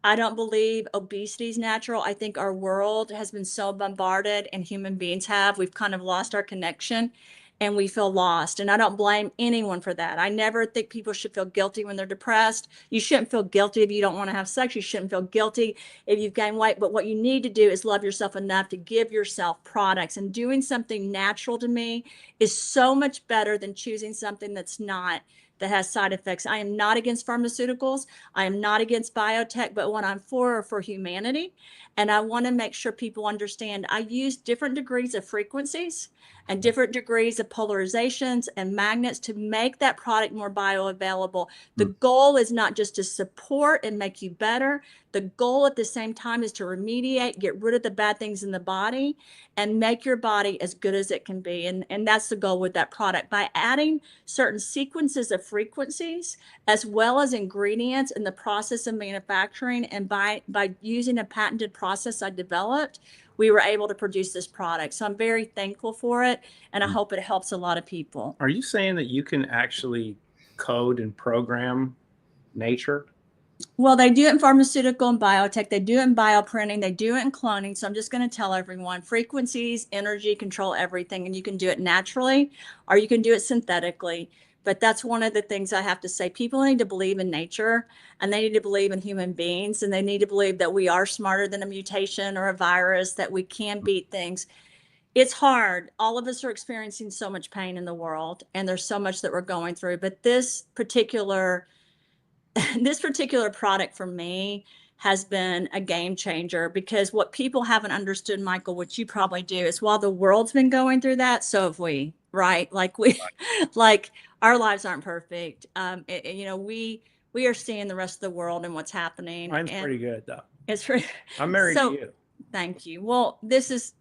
I don't believe obesity is natural. I think our world has been so bombarded, and human beings have. We've kind of lost our connection and we feel lost. And I don't blame anyone for that. I never think people should feel guilty when they're depressed. You shouldn't feel guilty if you don't want to have sex. You shouldn't feel guilty if you've gained weight. But what you need to do is love yourself enough to give yourself products. And doing something natural to me is so much better than choosing something that's not, that has side effects. I am not against pharmaceuticals. I am not against biotech, but what I'm for are for humanity. And I want to make sure people understand I use different degrees of frequencies and different degrees of polarizations and magnets to make that product more bioavailable. The goal is not just to support and make you better. The goal at the same time is to remediate, get rid of the bad things in the body, and make your body as good as it can be. And that's the goal with that product. By adding certain sequences of frequencies, as well as ingredients in the process of manufacturing, and by using a patented process I developed, we were able to produce this product. So I'm very thankful for it, and I hope it helps a lot of people. Are you saying that you can actually code and program nature? Well, they do it in pharmaceutical and biotech. They do it in bioprinting. They do it in cloning. So I'm just going to tell everyone frequencies, energy control everything. And you can do it naturally or you can do it synthetically. But that's one of the things I have to say. People need to believe in nature, and they need to believe in human beings, and they need to believe that we are smarter than a mutation or a virus, that we can beat things. It's hard. All of us are experiencing so much pain in the world, and there's so much that we're going through. But this particular product for me has been a game changer, because what people haven't understood, Michael, which you probably do, is while the world's been going through that, so have we, right? Like like our lives aren't perfect. You know, we are seeing the rest of the world and what's happening. Mine's and pretty good though. it's pretty. I'm married to So you. thank you. Well, this is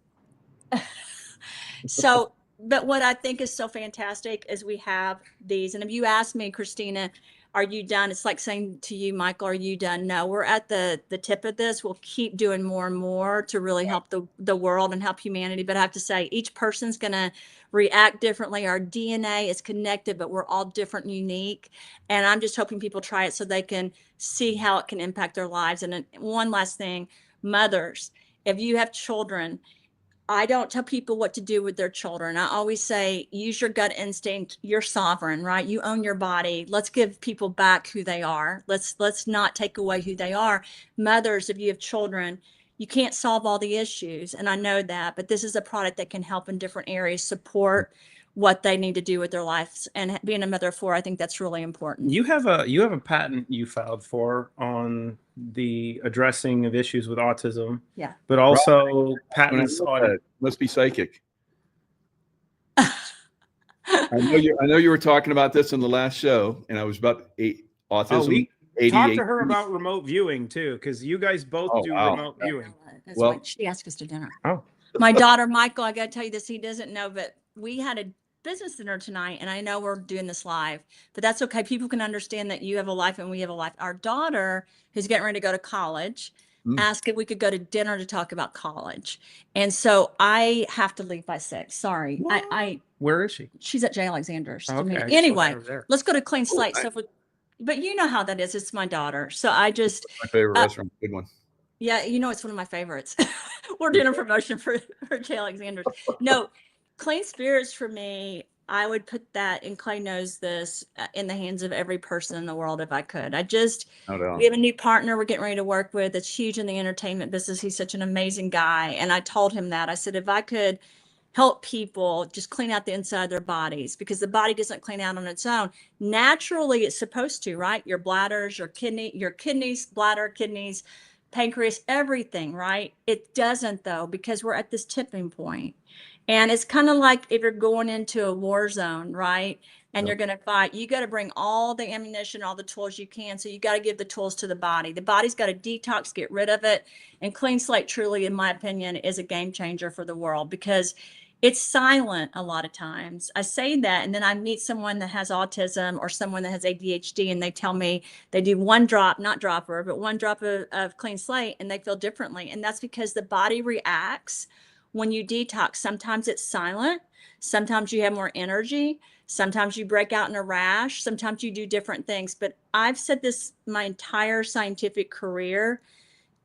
so, but what I think is so fantastic is we have these. And if you ask me, Christina, are you done? It's like saying to you, Michael, are you done? No, we're at the tip of this. We'll keep doing more and more to really help the world and help humanity. But I have to say, each person's going to react differently. Our DNA is connected, but we're all different and unique. And I'm just hoping people try it so they can see how it can impact their lives. And one last thing, mothers, if you have children, I don't tell people what to do with their children. I always say, use your gut instinct. You're sovereign, right? You own your body. Let's give people back who they are. Let's not take away who they are. Mothers, if you have children, you can't solve all the issues. And I know that, but this is a product that can help in different areas, support what they need to do with their lives. And being a mother of four, I think that's really important. You have a patent you filed for on the addressing of issues with autism. Yeah. But also patents on. Must be psychic. I know you were talking about this in the last show, and I was about autism. We talked to her about remote viewing too, because you guys both do remote viewing. That's why she asked us to dinner. Oh, my daughter, Michael, I got to tell you this, he doesn't know, but we had a business dinner tonight, and I know we're doing this live, but that's okay. People can understand that you have a life and we have a life. Our daughter, who's getting ready to go to college, asked if we could go to dinner to talk about college. And so I have to leave by 6. Sorry. Where is she? She's at J. Alexander's. Okay, anyway, let's go to Clean Slate. But you know how that is. It's my daughter. So I just. My favorite restaurant. Good one. Yeah, you know, it's one of my favorites. We're doing a promotion for J. Alexander's. No, Clean Spirits for me, I would put that, and Clay knows this, in the hands of every person in the world if I could. We have a new partner we're getting ready to work with. It's huge in the entertainment business. He's such an amazing guy. And I told him that. I said, if I could help people just clean out the inside of their bodies, because the body doesn't clean out on its own. Naturally, it's supposed to, right? Your bladders, your kidneys, bladder, kidneys, pancreas, everything, right? It doesn't though, because we're at this tipping point. And it's kind of like if you're going into a war zone, right? And Yep. you're going to fight, you got to bring all the ammunition, all the tools you can. So you got to give the tools to the body. The body's got to detox, get rid of it. And clean slate, truly, in my opinion, is a game changer for the world because it's silent a lot of times. I say that, and then I meet someone that has autism or someone that has ADHD, and they tell me they do one drop, not dropper, but one drop of clean slate, and they feel differently. And that's because the body reacts when you detox. Sometimes it's silent. Sometimes you have more energy. Sometimes you break out in a rash. Sometimes you do different things. But I've said this my entire scientific career.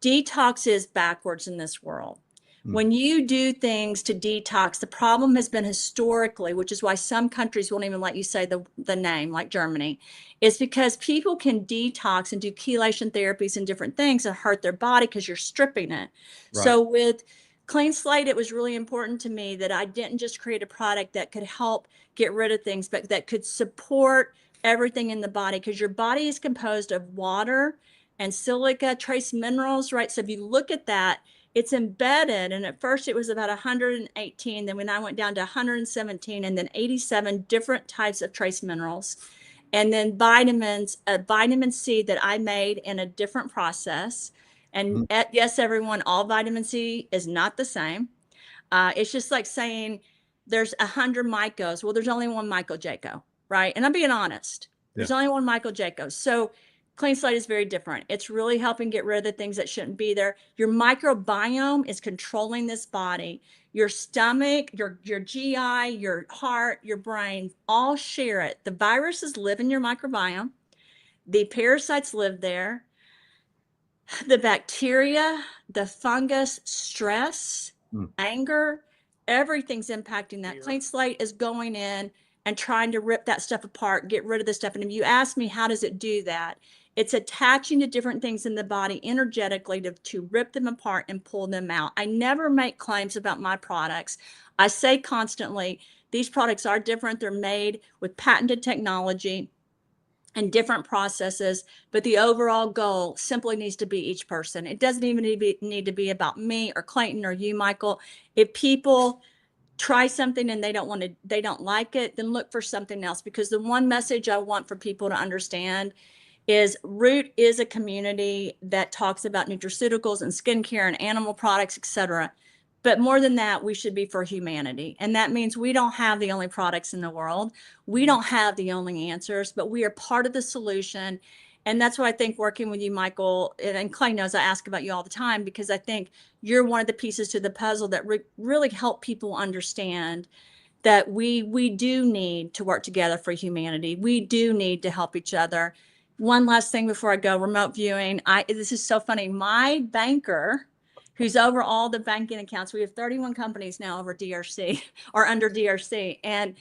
Detox is backwards in this world. When you do things to detox, the problem has been historically, which is why some countries won't even let you say the name, like Germany, is because people can detox and do chelation therapies and different things and hurt their body because you're stripping it. Right. So with clean slate, it was really important to me that I didn't just create a product that could help get rid of things, but that could support everything in the body, because your body is composed of water and silica, trace minerals, right? So if you look at that, it's embedded. And at first it was about 118. Then when I went down to 117, and then 87 different types of trace minerals. And then vitamins, vitamin C that I made in a different process. And yes, everyone, all vitamin C is not the same. It's just like saying there's 100 Mycos. Well, there's only one Michael Jaco, right? And I'm being honest. There's only one Michael Jaco. So clean slate is very different. It's really helping get rid of the things that shouldn't be there. Your microbiome is controlling this body. Your stomach, your GI, your heart, your brain, all share it. The viruses live in your microbiome. The parasites live there. The bacteria, the fungus, stress, anger, everything's impacting that. Clean slate is going in and trying to rip that stuff apart, get rid of the stuff. And if you ask me, how does it do that? It's attaching to different things in the body energetically to rip them apart and pull them out. I never make claims about my products. I say constantly, these products are different. They're made with patented technology and different processes, but the overall goal simply needs to be each person. It doesn't even need to be about me or Clayton or you, Michael. If people try something and they don't like it, then look for something else. Because the one message I want for people to understand is Root is a community that talks about nutraceuticals and skincare and animal products, etc. But more than that, we should be for humanity. And that means we don't have the only products in the world. We don't have the only answers, but we are part of the solution. And that's why I think working with you, Michael, and Clay knows I ask about you all the time, because I think you're one of the pieces to the puzzle that really help people understand that we do need to work together for humanity. We do need to help each other. One last thing before I go, remote viewing. This is so funny. My banker, who's over all the banking accounts, we have 31 companies now over DRC or under DRC. And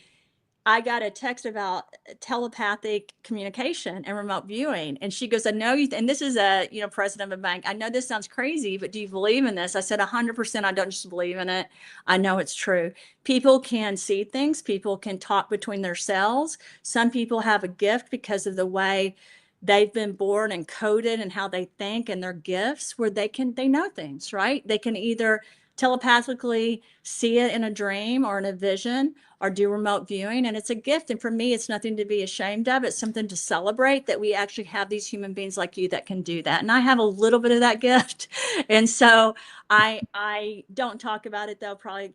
I got a text about telepathic communication and remote viewing. And she goes, I know you, and this is a, president of a bank. I know this sounds crazy, but do you believe in this? I said, 100%. I don't just believe in it. I know it's true. People can see things. People can talk between their cells. Some people have a gift because of the way they've been born and coded and how they think and their gifts, where they know things, right? They can either telepathically see it in a dream or in a vision or do remote viewing. And it's a gift. And for me, it's nothing to be ashamed of. It's something to celebrate that we actually have these human beings like you that can do that. And I have a little bit of that gift. And so I don't talk about it though, probably,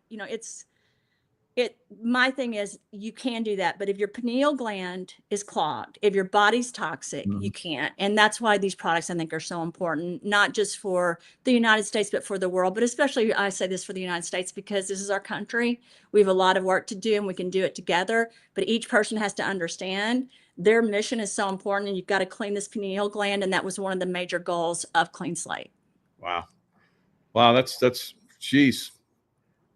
my thing is you can do that, but if your pineal gland is clogged, if your body's toxic, you can't. And that's why these products I think are so important, not just for the United States, but for the world. But especially I say this for the United States because this is our country. We have a lot of work to do and we can do it together, but each person has to understand their mission is so important, and you've got to clean this pineal gland. And that was one of the major goals of Clean Slate. Wow. That's geez.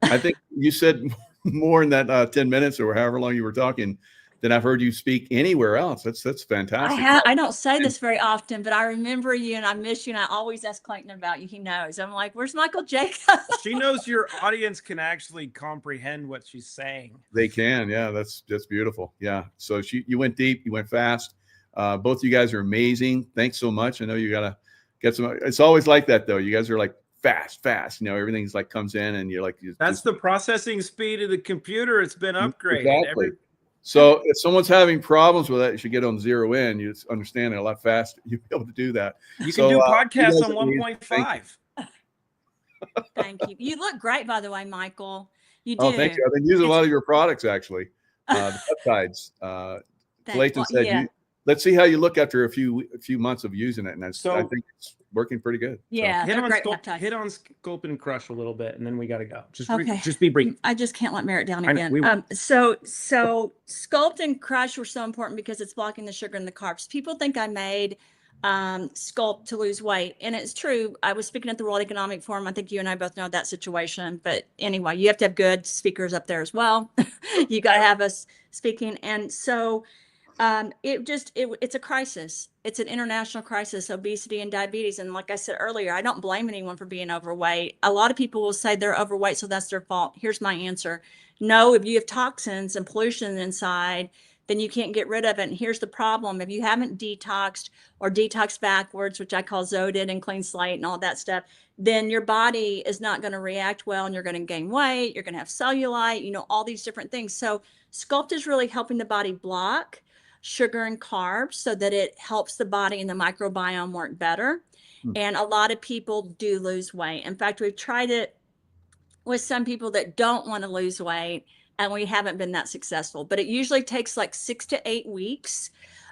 I think you said more in that 10 minutes or however long you were talking than I've heard you speak anywhere else. That's fantastic. I don't say this very often, but I remember you and I miss you. And I always ask Clayton about you. He knows. I'm like, where's Michael Jacob? She knows your audience can actually comprehend what she's saying. They can. Yeah, that's beautiful. Yeah. So you went deep, you went fast. Both of you guys are amazing. Thanks so much. I know you got to get some, it's always like that though. You guys are like fast. Everything's like comes in and you're like, that's the processing speed of the computer. It's been upgraded. Exactly. So if someone's having problems with that, you should get on 0 in. You just understand it a lot faster. You'll be able to do that. You can do podcasts on 1.5. Thank you. You look great, by the way, Michael. You do. Oh, thank you. I've been using a lot of your products, actually. The peptides. Clayton said, let's see how you look after a few months of using it. And I think it's working pretty good. Yeah. So. Hit on Sculpt and Crush a little bit, and then we got to go. Just be brief. I just can't let Merritt down again. So Sculpt and Crush were so important because it's blocking the sugar and the carbs. People think I made Sculpt to lose weight, and it's true. I was speaking at the World Economic Forum. I think you and I both know that situation, but anyway, you have to have good speakers up there as well. You got to have us speaking. And so it's a crisis. It's an international crisis, obesity and diabetes. And like I said earlier, I don't blame anyone for being overweight. A lot of people will say they're overweight, so that's their fault. Here's my answer. No, if you have toxins and pollution inside, then you can't get rid of it. And here's the problem. If you haven't detoxed or detoxed backwards, which I call Zodid and clean slate and all that stuff, then your body is not going to react well and you're going to gain weight. You're going to have cellulite, all these different things. So Sculpt is really helping the body block sugar and carbs so that it helps the body and the microbiome work better. And a lot of people do lose weight. In fact, we've tried it with some people that don't want to lose weight, and we haven't been that successful. But it usually takes like 6 to 8 weeks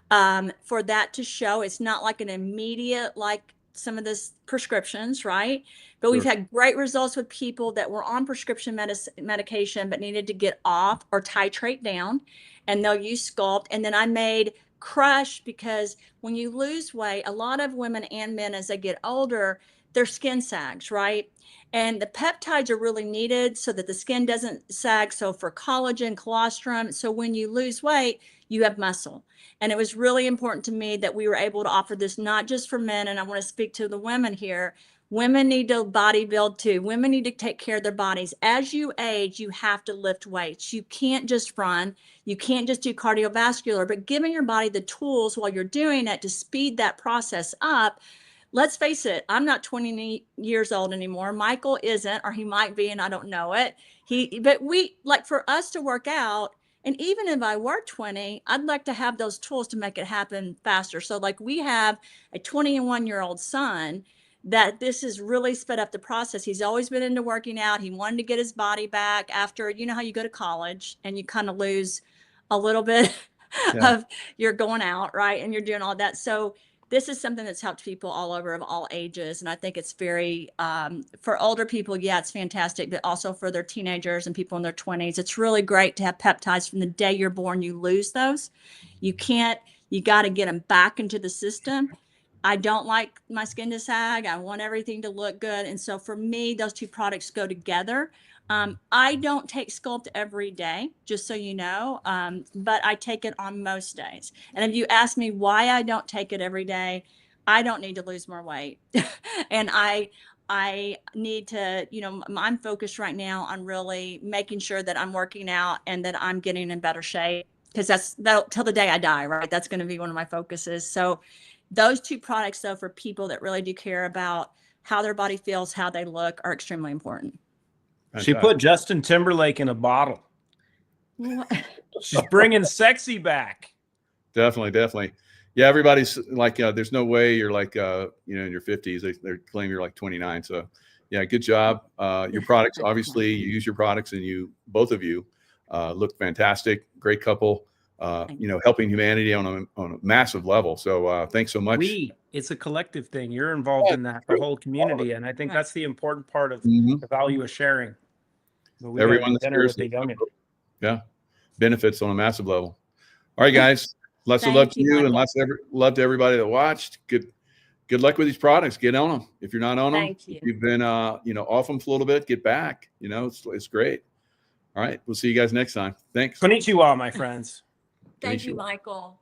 for that to show. It's not like an immediate, like some of this prescriptions, right? But we've had great results with people that were on prescription medication but needed to get off or titrate down, and they'll use Sculpt. And then I made Crush because when you lose weight, a lot of women and men, as they get older, their skin sags, right? And the peptides are really needed so that the skin doesn't sag. So for collagen, colostrum. So when you lose weight, you have muscle. And it was really important to me that we were able to offer this, not just for men. And I want to speak to the women here. Women need to body build too. Women need to take care of their bodies. As you age, you have to lift weights. You can't just run. You can't just do cardiovascular, but giving your body the tools while you're doing it to speed that process up. Let's face it, I'm not 20 years old anymore. Michael isn't, or he might be, and I don't know it. But we, like, for us to work out, and even if I were 20, I'd like to have those tools to make it happen faster. So like we have a 21-year-old son that this has really sped up the process. He's always been into working out. He wanted to get his body back after, how you go to college and you kind of lose a little bit of you're going out, right? And you're doing all that. So this is something that's helped people all over of all ages. And I think it's very, for older people, it's fantastic, but also for their teenagers and people in their 20s, it's really great to have peptides from the day you're born. You lose those. You got to get them back into the system. I don't like my skin to sag. I want everything to look good. And so for me, those two products go together. I don't take Sculpt every day, just so you know, but I take it on most days. And if you ask me why I don't take it every day, I don't need to lose more weight. And I need to, I'm focused right now on really making sure that I'm working out and that I'm getting in better shape, because that'll till the day I die, right? That's going to be one of my focuses. So those two products, though, for people that really do care about how their body feels, how they look, are extremely important. She put Justin Timberlake in a bottle. She's bringing sexy back. Definitely. Yeah, everybody's like, there's no way you're like, in your 50s. They claim you're like 29. So, yeah, good job. Your products, obviously, you use your products, and both of you look fantastic. Great couple. Helping humanity on a massive level. So thanks so much. It's a collective thing. You're involved in that, the whole community. And I think that's the important part of the value of sharing. Everyone benefits on a massive level. All right, guys. Lots of love to you, and lots of love to everybody that watched. Good luck with these products. Get on them. If you're not on them, you've been off them for a little bit, get back. It's great. All right. We'll see you guys next time. Thanks. Konnichiwa, my friends. Thank you, Michael.